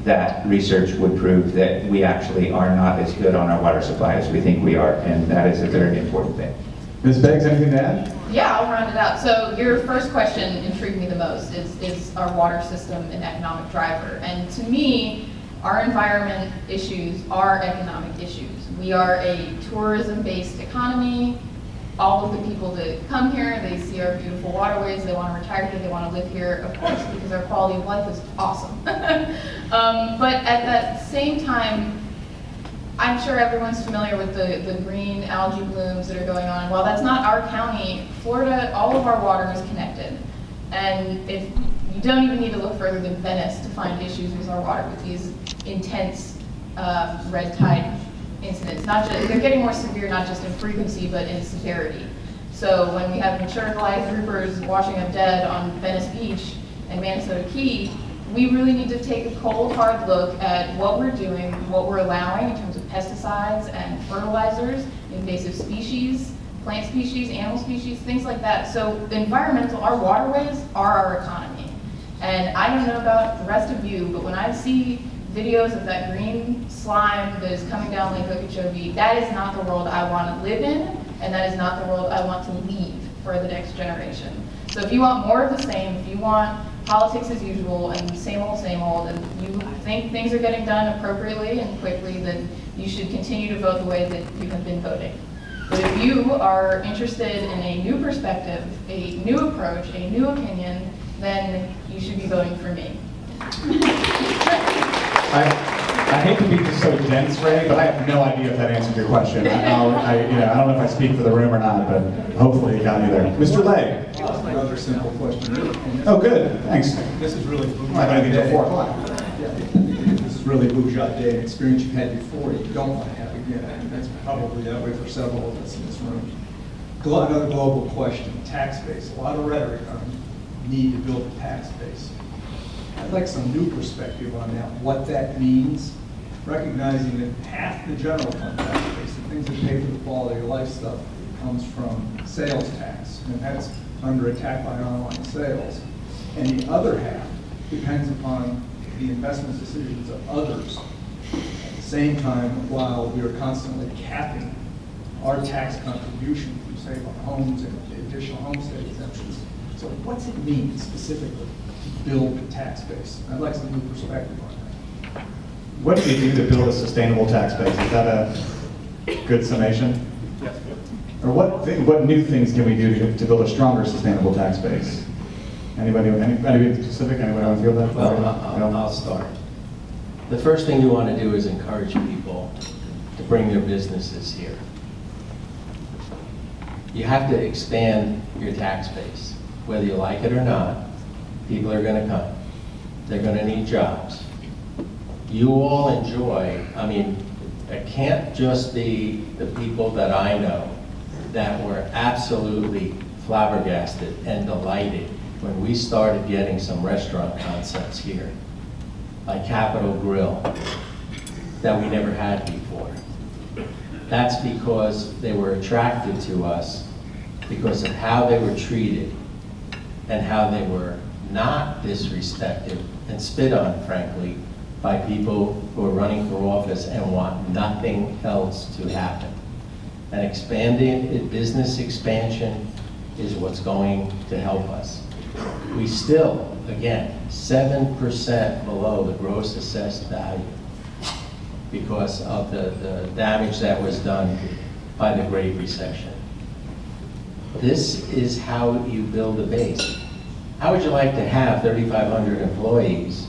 that research would prove that we actually are not as good on our water supply as we think we are, and that is a very important thing.
Ms. Beggs, anything to add?
Yeah, I'll round it out. So your first question intrigued me the most, is our water system an economic driver? And to me, our environment issues are economic issues. We are a tourism-based economy. All of the people that come here, they see our beautiful waterways, they want to retire here, they want to live here, of course, because our quality of life is awesome. But at that same time, I'm sure everyone's familiar with the green algae blooms that are going on. While that's not our county, Florida, all of our water is connected. And if you don't even need to look further than Venice to find issues with our water, with these intense red tide incidents. They're getting more severe, not just in frequency, but in severity. So when we have mature Goliath groupers washing up dead on Venice Beach and Minnesota Key, we really need to take a cold, hard look at what we're doing, what we're allowing in terms of pesticides and fertilizers, invasive species, plant species, animal species, things like that. So our waterways are our economy. And I don't know about the rest of you, but when I see videos of that green slime that is coming down Lake Okeechobee, that is not the world I want to live in, and that is not the world I want to leave for the next generation. So if you want more of the same, if you want politics as usual and same old, and you think things are getting done appropriately and quickly, then you should continue to vote the way that you have been voting. But if you are interested in a new perspective, a new approach, a new opinion, then you should be voting for me.
I hate to be just so dense, Ray, but I have no idea if that answered your question. I don't know if I speak for the room or not, but hopefully it got me there. Mr. Lay.
Another simple question.
Oh, good. Thanks.
This is really bourgeois
I don't think it's
day.
4 o'clock.
This is really bourgeois day, an experience you've had before, you don't want to have again. And that's probably that way for several of us in this room. Another global question, tax base. A lot of rhetoric on need to build a tax base. I'd like some new perspective on that, what that means, recognizing that half the general fund tax base, the things that pay for the quality of life stuff, comes from sales tax, and that's under attack by online sales. And the other half depends upon the investment decisions of others. At the same time, while we are constantly capping our tax contribution through Save on Homes and additional homestead exemptions. So what's it mean specifically to build a tax base? I'd like some new perspective on that.
What do you do to build a sustainable tax base? Is that a good summation?
Yes.
Or what new things can we do to build a stronger sustainable tax base? Anybody specific? Anybody want to feel that?
Well, I'll start. The first thing you want to do is encourage people to bring their businesses here. You have to expand your tax base. Whether you like it or not, people are going to come. They're going to need jobs. You all enjoy, it can't just be the people that I know that were absolutely flabbergasted and delighted when we started getting some restaurant concepts here, like Capitol Grill, that we never had before. That's because they were attracted to us because of how they were treated and how they were not disrespected and spit on, frankly, by people who are running for office and want nothing else to happen. And expanding, business expansion is what's going to help us. We still, again, 7% below the gross assessed value because of the damage that was done by the Great Recession. This is how you build a base. How would you like to have 3,500 employees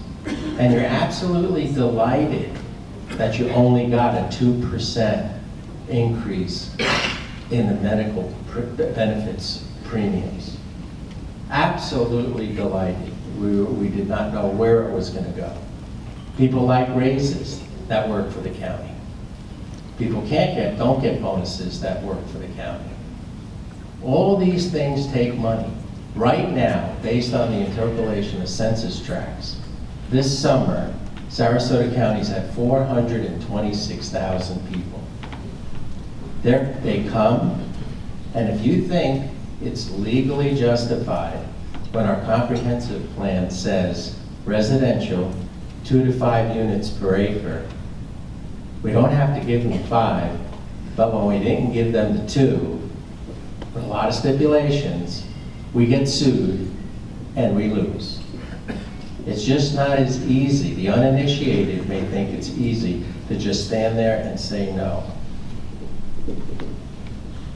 and you're absolutely delighted that you only got a 2% increase in the medical benefits premiums? Absolutely delighted. We did not know where it was going to go. People like raises that work for the county. People don't get bonuses that work for the county. All these things take money. Right now, based on the interpolation of census tracts, this summer, Sarasota County's at 426,000 people. They come, and if you think it's legally justified when our comprehensive plan says residential 2 to 5 units per acre, we don't have to give them 5, but when we didn't give them the 2, with a lot of stipulations, we get sued and we lose. It's just not as easy. The uninitiated may think it's easy to just stand there and say no.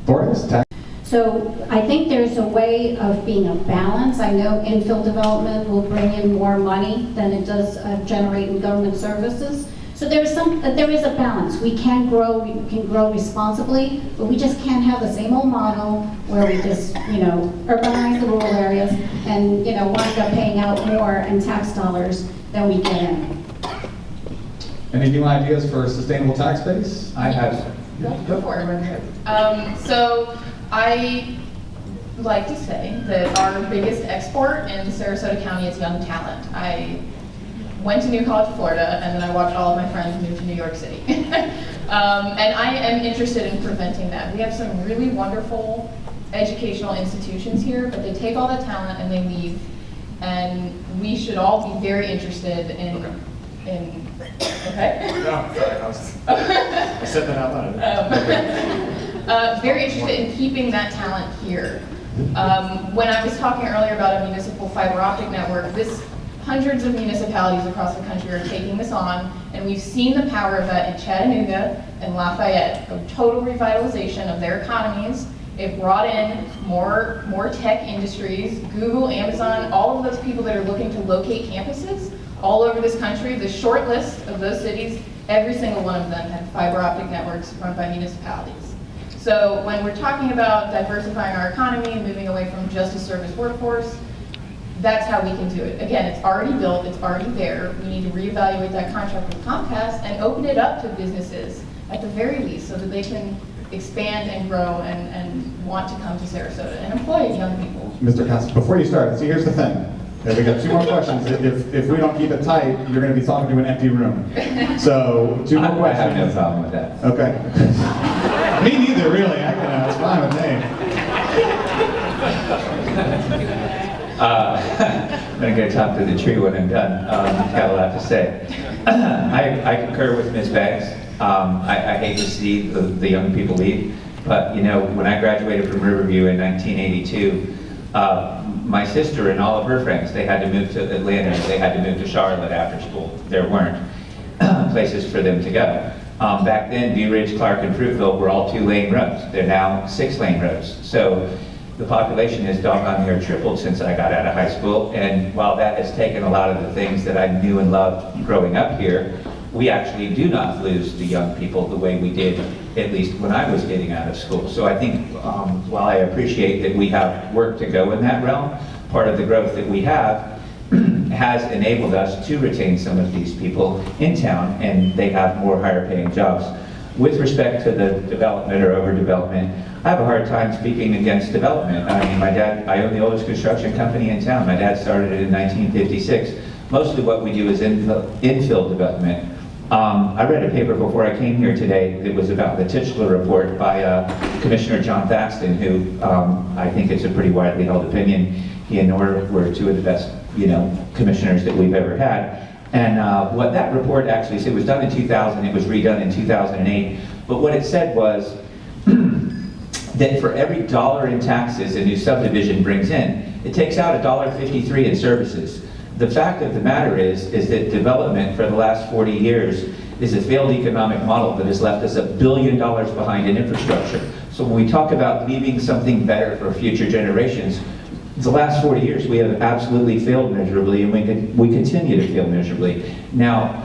Boris, tax.
So I think there's a way of being a balance. I know infill development will bring in more money than it does generate in government services. So there is a balance. We can grow responsibly, but we just can't have the same old model where we just, urbanize the rural areas and, wind up paying out more in tax dollars than we get in.
Any new ideas for a sustainable tax base?
I have.
Go for it. So I like to say that our biggest export in Sarasota County is young talent. I went to New College, Florida, and then I watched all of my friends move to New York City. And I am interested in preventing that. We have some really wonderful educational institutions here, but they take all that talent and they leave. And we should all be very interested in okay?
No, sorry, I said that out loud.
Very interested in keeping that talent here. When I was talking earlier about a municipal fiber optic network, hundreds of municipalities across the country are taking this on, and we've seen the power of that in Chattanooga and Lafayette, of total revitalization of their economies. It brought in more tech industries, Google, Amazon, all of those people that are looking to locate campuses all over this country. The short list of those cities, every single one of them had fiber optic networks run by municipalities. So when we're talking about diversifying our economy, moving away from just a service workforce, that's how we can do it. Again, it's already built, it's already there. We need to reevaluate that contract with Comcast and open it up to businesses at the very least so that they can expand and grow and want to come to Sarasota and employ young people.
Mr. Costa, before you start, see, here's the thing. We got 2 more questions. If we don't keep it tight, you're going to be talking to an empty room. So, 2 more questions.
I have no problem with that.
Okay. Me neither, really. It's fine with me.
I'm going to go talk to the tree when I'm done. Got a lot to say. I concur with Ms. Beggs. I hate to see the young people leave, but you know, when I graduated from Riverview in 1982, my sister and all of her friends, they had to move to Atlanta, they had to move to Charlotte after school. There weren't places for them to go. Back then, View Ridge, Clark, and Fruitville were all 2-lane roads. They're now 6-lane roads. So the population has doggone near tripled since I got out of high school, and while that has taken a lot of the things that I knew and loved growing up here, we actually do not lose the young people the way we did, at least when I was getting out of school. So I think while I appreciate that we have work to go in that realm, part of the growth that we have has enabled us to retain some of these people in town, and they have more higher paying jobs. With respect to the development or overdevelopment, I have a hard time speaking against development. I mean, I own the oldest construction company in town. My dad started it in 1956. Mostly what we do is infill development. I read a paper before I came here today that was about the Tischler report by Commissioner John Thaxton, who I think it's a pretty widely held opinion. He and Nora were 2 of the best, commissioners that we've ever had. And what that report actually said, it was done in 2000, it was redone in 2008, but what it said was that for every $1 in taxes a new subdivision brings in, it takes out $1.53 in services. The fact of the matter is that development for the last 40 years is a failed economic model that has left us $1 billion behind in infrastructure. So when we talk about leaving something better for future generations, the last 40 years we have absolutely failed miserably, and we continue to fail miserably. Now,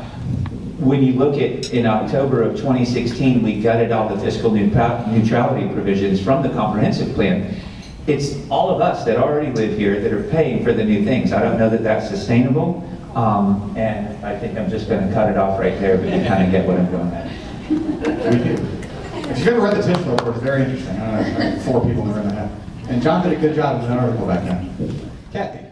when you look at, in October of 2016, we gutted all the fiscal neutrality provisions from the comprehensive plan. It's all of us that already live here that are paying for the new things. I don't know that that's sustainable, and I think I'm just going to cut it off right there, but you kind of get what I'm going at.
We do. If you've ever read the Tischler report, it's very interesting. I don't know, 4 people in the room that have. And John did a good job with an article back then. Kathy.